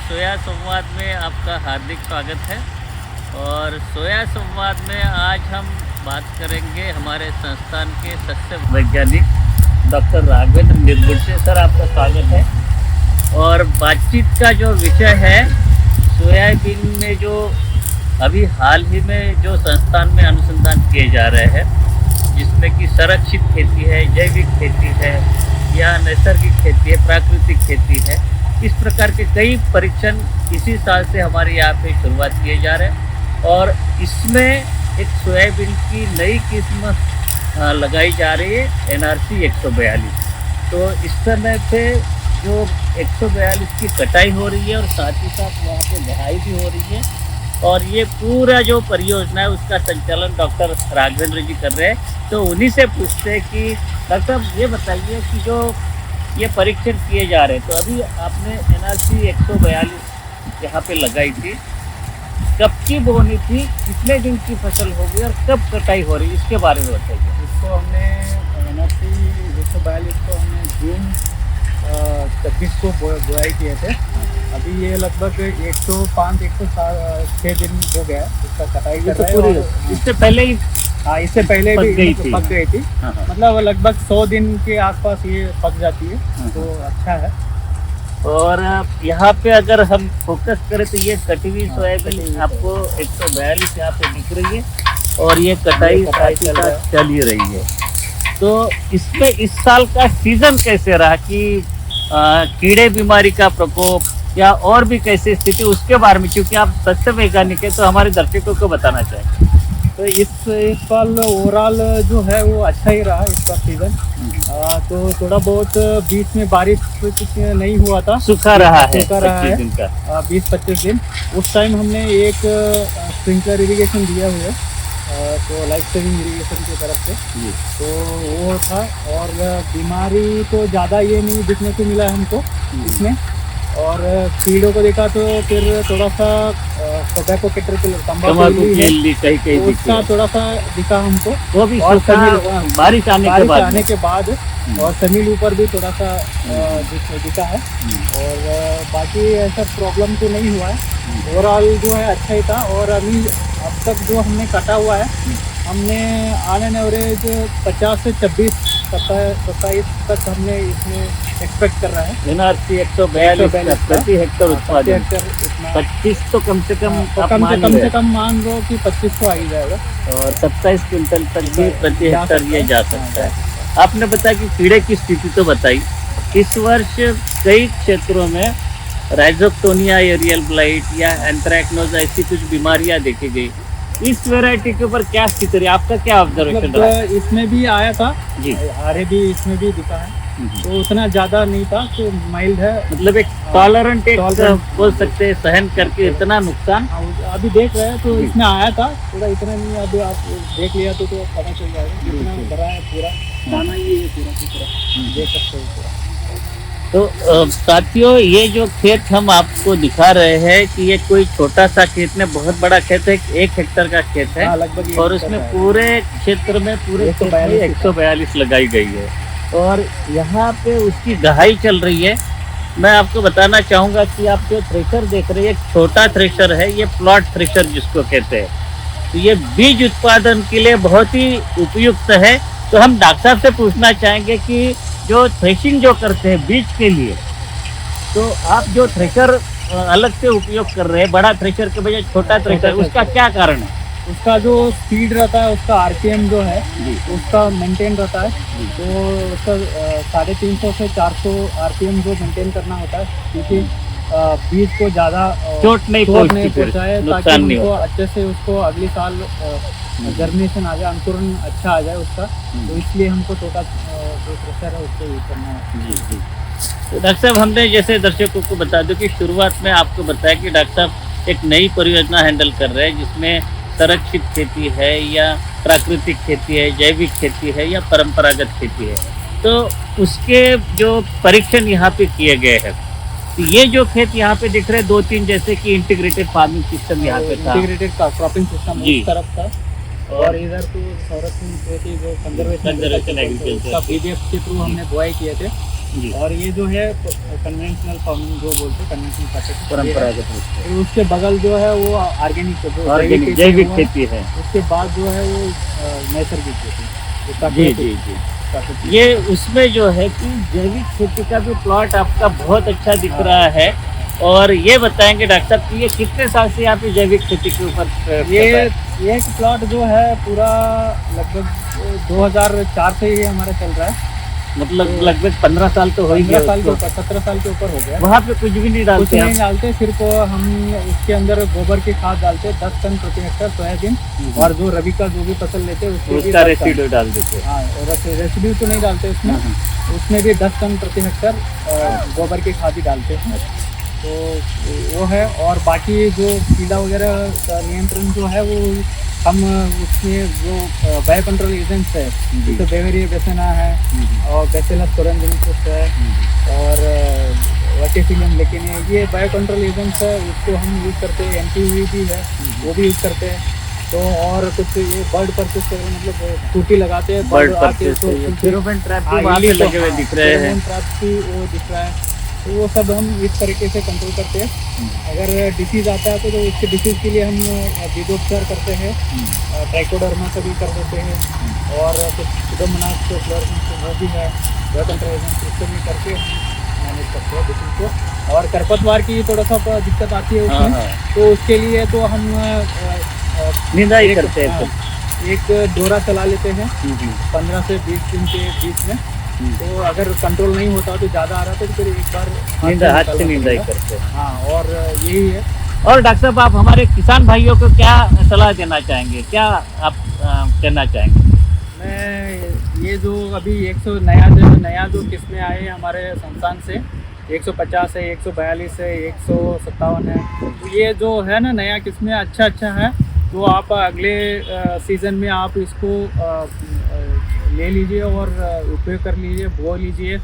सोया संवाद में आपका हार्दिक स्वागत है। और सोया संवाद में आज हम बात करेंगे हमारे संस्थान के सस्य वैज्ञानिक डॉक्टर राघवेंद्र निर्गुण से। सर, आपका स्वागत है। और बातचीत का जो विषय है, सोयाबीन में जो अभी हाल ही में जो संस्थान में अनुसंधान किए जा रहे हैं, जिसमें कि संरक्षित खेती है, जैविक खेती है या नैसर्गिक खेती है, प्राकृतिक खेती है, इस प्रकार के कई परीक्षण इसी साल से हमारे यहाँ पे शुरुआत किए जा रहे हैं। और इसमें एक सोयाबीन की नई किस्म लगाई जा रही है, NRC 142। तो इस समय पे जो 142 की कटाई हो रही है और साथ ही साथ वहाँ पे गढ़ाई भी हो रही है। और ये पूरा जो परियोजना है उसका संचालन डॉक्टर राघवेंद्र जी कर रहे हैं। तो उन्हीं से पूछते हैं कि डॉक्टर साहब ये बताइए कि जो ये परीक्षण किए जा रहे हैं, तो अभी आपने NRC 142 यहाँ पे लगाई थी, कब की बोनी थी, कितने दिन की फसल होगी और कब कटाई हो रही है, इसके बारे में बताइए। इसको हमने NRC 142 को हमने जून 26 को बुआई किए थे। अभी ये लगभग 105-106 दिन हो गया इसका कटाई कर रहे हैं। इससे पहले ही इससे पहले भी पक गई थी। हाँ। मतलब लगभग 100 दिन के आसपास ये पक जाती है। तो अच्छा है। और यहाँ पे अगर हम फोकस करें तो ये कटी हुई सोयाबीन आपको 142 यहाँ पे दिख रही है और ये कटाई चल ही रही है। तो इसमें इस साल का सीजन कैसे रहा कि कीड़े बीमारी का प्रकोप या और भी कैसी स्थिति, उसके बारे में, क्योंकि आप सस्य वैज्ञानिक है तो हमारे दर्शकों को बताना चाहेंगे। तो इस साल ओवरऑल जो है वो अच्छा ही रहा इसका सीजन। तो थोड़ा बहुत बीच में बारिश कुछ नहीं हुआ था, सूखा रहा है 20-25 दिन। उस टाइम हमने एक स्प्रिंकलर इरिगेशन दिया हुआ है, तो लाइफ सेविंग इरिगेशन की तरफ से। तो वो था। और बीमारी तो ज़्यादा ये नहीं दिखने को मिला हमको इसमें। और कीड़ों को देखा तो फिर थोड़ा सा टोबैको कैटरपिलर तंबाकू उसका थोड़ा सा दिखा हमको, वो भी और बारिश आने के बाद और समील ऊपर भी थोड़ा सा दिखा है। और बाकी ऐसा प्रॉब्लम तो नहीं हुआ है। ओवरऑल जो है अच्छा ही था। और अभी अब तक जो हमने कटा हुआ है, हमने ऑन एन एवरेज 50 से 27 तक हमने इसमें एक्सपेक्ट कर रहा है। NRC 142 प्रति हेक्टर उत्पादन 25 तो कम से कम मान लो कि 25 तो आ ही जाएगा। और 27 क्विंटल तक भी प्रति हेक्टर ये जा सकता है। आपने बताया कि कीड़े की स्थिति तो बताई। इस वर्ष कई क्षेत्रों में राइजोक्टोनिया, एरियल ब्लाइट या एंथ्रैक्नोज ऐसी कुछ बीमारियां देखी गई। इस वैरायटी के ऊपर क्या स्थिति रही, आपका क्या ऑब्जर्वेशन रहा? इसमें भी आया था जी, आरे भी इसमें भी दिखा है। तो उतना ज्यादा नहीं था, तो माइल्ड है, मतलब एक टॉलरेंट बोल सकते हैं, सहन करके इतना नुकसान। अभी देख रहे हैं तो इसमें आया था थोड़ा, इतना नहीं। अभी आप देख लिया तो पता चल जाएगा कितना भरा है। पूरा दाना ही है, पूरा देख सकते हो पूरा। तो साथियों, ये जो खेत हम आपको दिखा रहे हैं कि ये कोई छोटा सा खेत में बहुत बड़ा खेत है, 1 हेक्टर का खेत है। लगभग। और उसमें पूरे क्षेत्र में पूरे 142 लगाई गई है। और यहाँ पे उसकी गहाई चल रही है। मैं आपको बताना चाहूँगा कि आप जो थ्रेशर देख रहे हैं, एक छोटा थ्रेशर है, ये प्लॉट थ्रेशर जिसको कहते हैं। तो ये बीज उत्पादन के लिए बहुत ही उपयुक्त है। तो हम डॉक्टर साहब से पूछना चाहेंगे कि जो थ्रेशिंग जो करते हैं बीज के लिए, तो आप जो थ्रेशर अलग से उपयोग कर रहे हैं, बड़ा थ्रेशर के बजाय छोटा थ्रेशर, उसका क्या कारण है? उसका जो स्पीड रहता है, उसका RPM जो है उसका मेंटेन रहता है। तो उसका 350 से 400 RPM जो मेंटेन करना होता है, क्योंकि बीज को ज़्यादा चोट नहीं पहुँचाए, ताकि उनको अच्छे से उसको अगले साल जर्मिनेशन आ जाए, अंकुरण अच्छा आ जाए उसका। तो इसलिए हमको छोटा जो थ्रेशर है उसको यूज करना है। जी। तो डॉक्टर साहब, हमने जैसे दर्शकों को बता दूं कि शुरुआत में आपको बताया कि डॉक्टर साहब एक नई परियोजना हैंडल कर रहे हैं, जिसमें संरक्षित खेती है या प्राकृतिक खेती है, जैविक खेती है या परंपरागत खेती है। तो उसके जो परीक्षण यहाँ पे किए गए हैं, तो ये जो खेत यहाँ पे दिख रहे हैं 2-3, जैसे कि इंटीग्रेटेड फार्मिंग सिस्टम यहाँ पे था, इंटीग्रेटेड क्रॉपिंग सिस्टम उस तरफ था। और इधर तो संरक्षण खेती जो कंजर्वेशन एग्रीकल्चर का PDF के थ्रू हमने बुआई किए थे। जी। और ये जो है कन्वेंशनल फार्मिंग जो बोलते हैं, कन्वेंशनल प्रैक्टिस परंपरागत रूप से फिर उसके बगल जो है वो ऑर्गेनिक ऑर्गेनिक जैविक खेती है। उसके बाद जो है वो नैसर्गिक खेती, जो जी प्राकृतिक- जी जी। प्राकृतिक। ये उसमें जो है कि जैविक खेती का भी प्लॉट आपका बहुत अच्छा दिख हाँ। रहा है। और ये बताएंगे डॉक्टर साहब कि ये कितने साल से आप जैविक खेती के ऊपर प्रयोग कर ये रहे हैं? एक प्लॉट जो है पूरा लगभग 2004 से ही हमारा चल रहा है। मतलब लगभग 15 साल तो हो ही 15 साल के गया। ऊपर, 17 साल के ऊपर हो गया। वहाँ पे कुछ भी नहीं कुछ डालते नहीं आप? डालते, सिर्फ हम उसके अंदर गोबर की खाद डालते हैं 10 टन प्रति हेक्टर सोयाबीन, और जो रबी का जो भी फसल लेते हैं उसके लिए उसका 10 टन। रेसिड्यू डाल देते हैं। हाँ, और रेसिड्यू तो नहीं डालते उसमें, उसमें भी 10 टन प्रति हेक्टर गोबर की खाद ही डालते हैं। तो वो है, और बाकी जो कीड़ा वगैरह का नियंत्रण जो है वो हम उसमें जो बायो कंट्रोल एजेंट्स है, जैसे बेवेरिया बेसेना है और बेसिलस कोरनजेनिसिस है और वर्टिसिलियम लेकिन ये बायो कंट्रोल एजेंट्स है, उसको हम यूज़ करते हैं। एंटीवी भी है, वो भी यूज़ करते हैं। तो और कुछ ये बर्ड परचेस मतलब टूटी लगाते हैं, बर्ड आके परचेस तो फेरोमोन ट्रैप हाँ, भी वहाँ पे इली तो लगे हुए हाँ, दिख रहे हैं। फेरोमोन ट्रैप भी वो दिख रहा है। तो वो सब हम इस तरीके से कंट्रोल करते हैं। अगर डिसीज़ आता है तो उसके डिसीज़ के लिए हम बीजोपचार करते हैं, ट्राइकोडर्मा से भी कर देते हैं, और कुछ सुडोमोनास जो फ्लोरेसेंस वो भी है, बायो कंट्रोल एजेंट उससे भी करके हम मैनेज करते हैं डिसीज़ को। और खरपतवार की थोड़ा सा दिक्कत आती है हाँ, उसमें, हाँ। तो उसके लिए तो हम निदाई एक- करते हैं हाँ, तो। एक डोरा चला लेते हैं 15 से 20 दिन के बीच में। तो अगर कंट्रोल नहीं होता तो ज़्यादा आ रहा तो फिर एक बार हाथ से निकालना निदाई पड़ेगा। करते हैं। हाँ, और यही है। और डॉक्टर साहब आप हमारे किसान भाइयों को क्या सलाह देना चाहेंगे, क्या आप कहना चाहेंगे? मैं ये जो अभी 100 नया जो किस्में आए हैं हमारे संस्थान से, 150 है, 142 है, 157 है, तो ये जो है ना नया किस्में अच्छा है। तो आप अगले सीज़न में आप इसको ले लीजिए और उपयोग कर लीजिए, बो लीजिए।